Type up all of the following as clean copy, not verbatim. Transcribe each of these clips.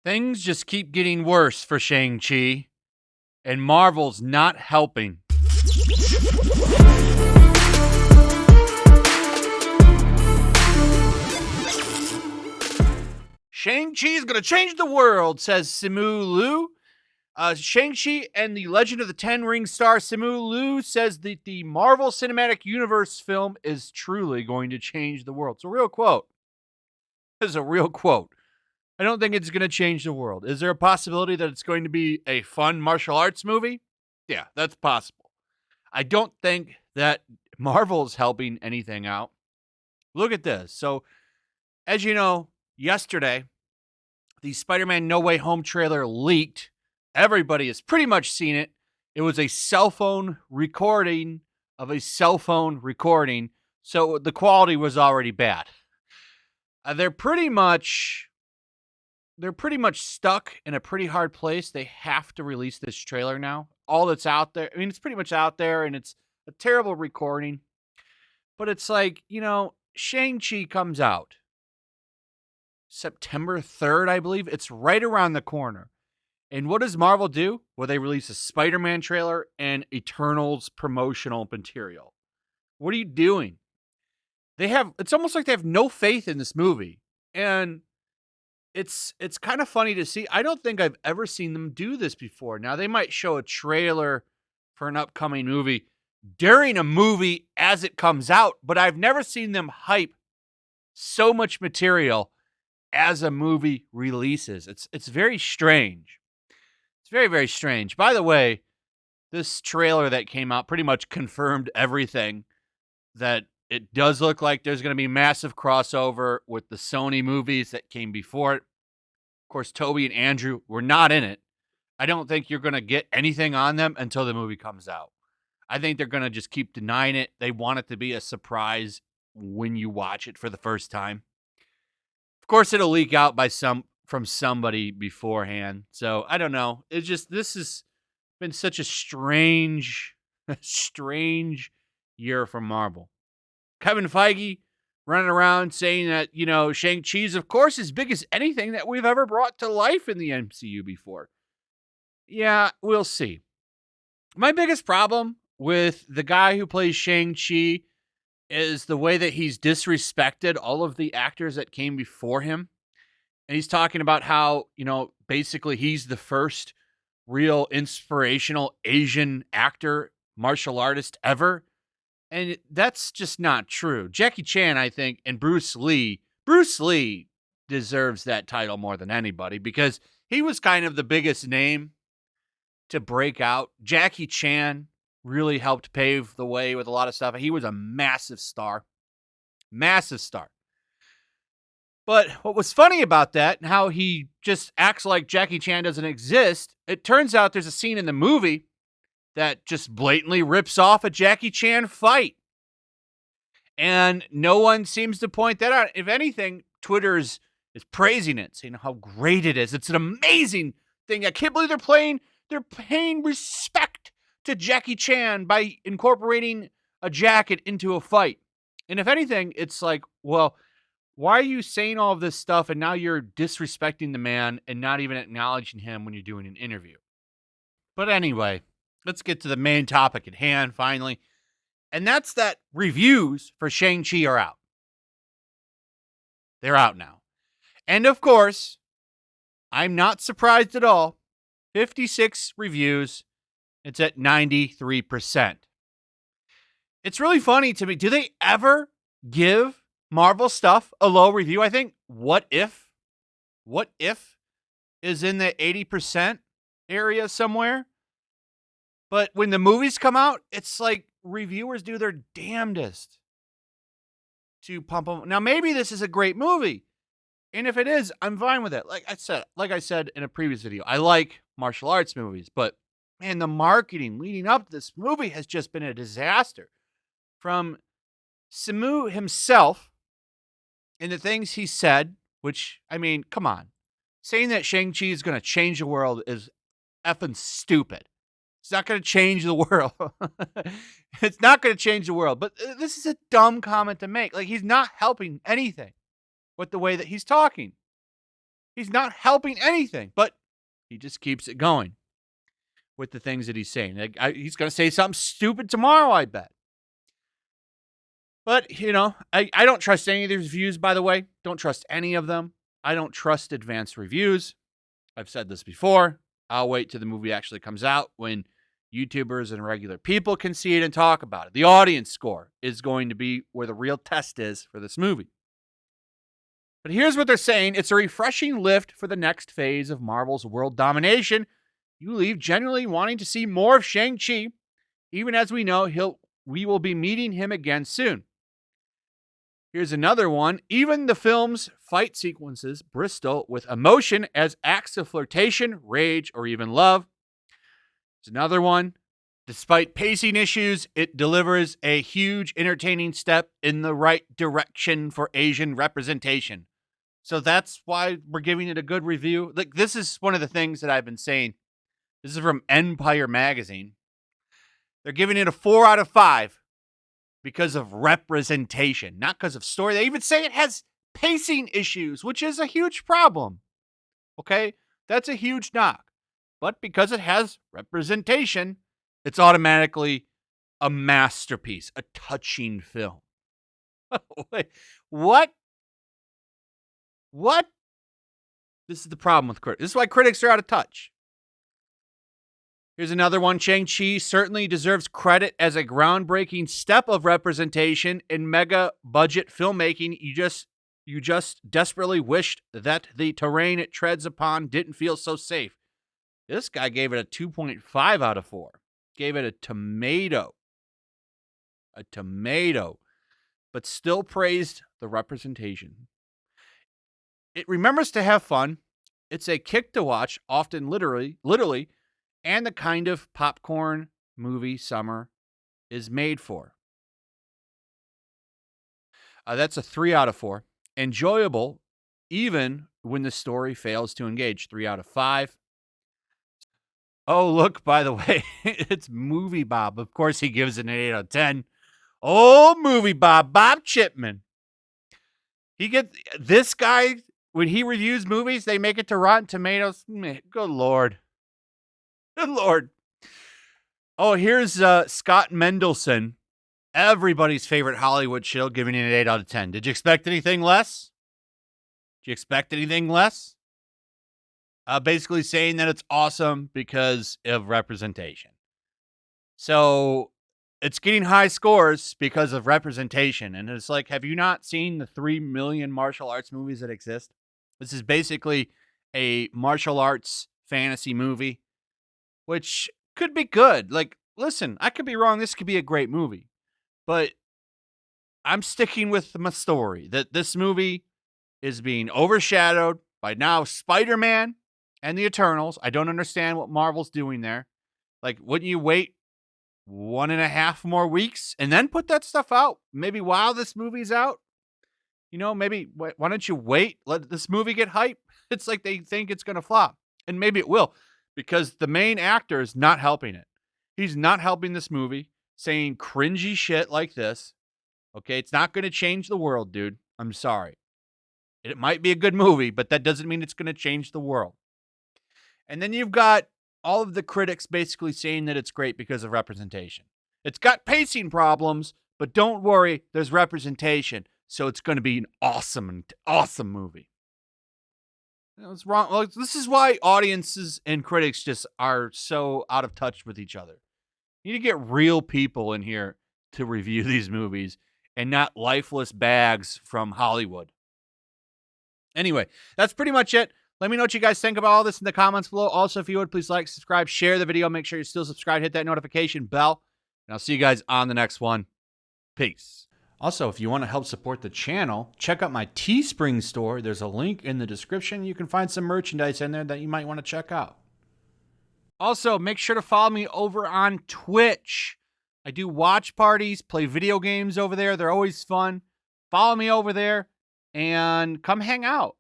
Things just keep getting worse for Shang-Chi, and Marvel's not helping. Shang-Chi is going to change the world, says Simu Liu. Shang-Chi and the Legend of the Ten Rings star Simu Liu says that the Marvel Cinematic Universe film is truly going to change the world. It's a real quote. This is a real quote. I don't think it's going to change the world. Is there a possibility that it's going to be a fun martial arts movie? Yeah, that's possible. I don't think that Marvel is helping anything out. Look at this. So, as you know, yesterday, the Spider-Man No Way Home trailer leaked. Everybody has pretty much seen it. It was a cell phone recording of a cell phone recording, so the quality was already bad. They're pretty much stuck in a pretty hard place. They have to release this trailer now. All that's out there, I mean, it's pretty much out there, and it's a terrible recording. But it's like, Shang-Chi comes out September 3rd, I believe. It's right around the corner. And what does Marvel do? Well, they release a Spider-Man trailer and Eternals promotional material. What are you doing? It's almost like they have no faith in this movie. And it's kind of funny to see. I don't think I've ever seen them do this before. Now, they might show a trailer for an upcoming movie during a movie as it comes out, but I've never seen them hype so much material as a movie releases. It's very strange. It's very, very strange. By the way, this trailer that came out pretty much confirmed everything, that it does look like there's going to be massive crossover with the Sony movies that came before it. Of course, Toby and Andrew were not in it. I don't think you're going to get anything on them until the movie comes out. I think they're going to just keep denying it. They want it to be a surprise when you watch it for the first time. Of course, it'll leak out from somebody beforehand. So I don't know. This has been such a strange year for Marvel. Kevin Feige running around saying that, Shang-Chi is, of course, as big as anything that we've ever brought to life in the MCU before. Yeah, we'll see. My biggest problem with the guy who plays Shang-Chi is the way that he's disrespected all of the actors that came before him. And he's talking about how, basically he's the first real inspirational Asian actor, martial artist ever. And that's just not true. Jackie Chan, I think, and Bruce Lee deserves that title more than anybody because he was kind of the biggest name to break out. Jackie Chan really helped pave the way with a lot of stuff. He was a massive star. Massive star. But what was funny about that and how he just acts like Jackie Chan doesn't exist, it turns out there's a scene in the movie that just blatantly rips off a Jackie Chan fight. And no one seems to point that out. If anything, Twitter is praising it, saying how great it is. It's an amazing thing. I can't believe they're paying respect to Jackie Chan by incorporating a jacket into a fight. And if anything, it's like, well, why are you saying all of this stuff and now you're disrespecting the man and not even acknowledging him when you're doing an interview? But anyway, let's get to the main topic at hand finally. And that's that reviews for Shang-Chi are out. They're out now. And of course, I'm not surprised at all. 56 reviews. It's at 93%. It's really funny to me. Do they ever give Marvel stuff a low review? I think What If is in the 80% area somewhere. But when the movies come out, it's like reviewers do their damnedest to pump them. Now, maybe this is a great movie. And if it is, I'm fine with it. Like I said in a previous video, I like martial arts movies. But, man, the marketing leading up to this movie has just been a disaster. From Simu himself and the things he said, which, I mean, come on. Saying that Shang-Chi is going to change the world is effing stupid. It's not going to change the world. It's not going to change the world. But this is a dumb comment to make. Like, he's not helping anything with the way that he's talking. He's not helping anything, but he just keeps it going with the things that he's saying. Like, he's going to say something stupid tomorrow, I bet. But, I don't trust any of these reviews, by the way. Don't trust any of them. I don't trust advanced reviews. I've said this before. I'll wait till the movie actually comes out when YouTubers and regular people can see it and talk about it. The audience score is going to be where the real test is for this movie. But here's what they're saying. It's a refreshing lift for the next phase of Marvel's world domination. You leave genuinely wanting to see more of Shang-Chi, even as we know we will be meeting him again soon. Here's another one. Even the film's fight sequences bristle with emotion as acts of flirtation, rage, or even love. Here's another one. Despite pacing issues, it delivers a huge, entertaining step in the right direction for Asian representation. So that's why we're giving it a good review. Like, this is one of the things that I've been saying. This is from Empire Magazine. They're giving it a 4 out of 5 because of representation, not because of story. They even say it has pacing issues, which is a huge problem. Okay? That's a huge knock. But because it has representation, it's automatically a masterpiece, a touching film. Wait, what? What? This is the problem with critics. This is why critics are out of touch. Here's another one. Shang-Chi certainly deserves credit as a groundbreaking step of representation in mega budget filmmaking. You just desperately wished that the terrain it treads upon didn't feel so safe. This guy gave it a 2.5 out of 4. Gave it a tomato. But still praised the representation. It remembers to have fun. It's a kick to watch, often literally, and the kind of popcorn movie summer is made for. That's a 3 out of 4. Enjoyable, even when the story fails to engage. 3 out of 5. Oh, look, by the way, it's Movie Bob. Of course, he gives it an 8 out of 10. Oh, Movie Bob, Bob Chipman. This guy, when he reviews movies, they make it to Rotten Tomatoes. Good Lord. Good Lord. Oh, here's Scott Mendelson, everybody's favorite Hollywood shill, giving it an 8 out of 10. Did you expect anything less? Basically saying that it's awesome because of representation. So it's getting high scores because of representation. And it's like, have you not seen the 3 million martial arts movies that exist? This is basically a martial arts fantasy movie, which could be good. Like, listen, I could be wrong. This could be a great movie. But I'm sticking with my story that this movie is being overshadowed by now Spiderman and the Eternals. I don't understand what Marvel's doing there. Like, wouldn't you wait 1.5 more weeks and then put that stuff out? Maybe while this movie's out? Maybe why don't you wait? Let this movie get hype? It's like they think it's going to flop. And maybe it will. Because the main actor is not helping it. He's not helping this movie, saying cringy shit like this. Okay, it's not going to change the world, dude. I'm sorry. It might be a good movie, but that doesn't mean it's going to change the world. And then you've got all of the critics basically saying that it's great because of representation. It's got pacing problems, but don't worry, there's representation. So it's going to be an awesome movie. It's wrong. Well, this is why audiences and critics just are so out of touch with each other. You need to get real people in here to review these movies and not lifeless bags from Hollywood. Anyway, that's pretty much it. Let me know what you guys think about all this in the comments below. Also, if you would, please like, subscribe, share the video. Make sure you're still subscribed. Hit that notification bell. And I'll see you guys on the next one. Peace. Also, if you want to help support the channel, check out my Teespring store. There's a link in the description. You can find some merchandise in there that you might want to check out. Also, make sure to follow me over on Twitch. I do watch parties, play video games over there. They're always fun. Follow me over there and come hang out.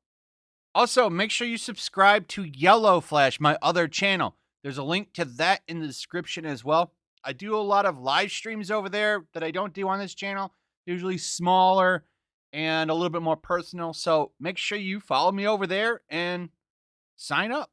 Also, make sure you subscribe to YellowFlash, my other channel. There's a link to that in the description as well. I do a lot of live streams over there that I don't do on this channel. Usually smaller and a little bit more personal. So make sure you follow me over there and sign up.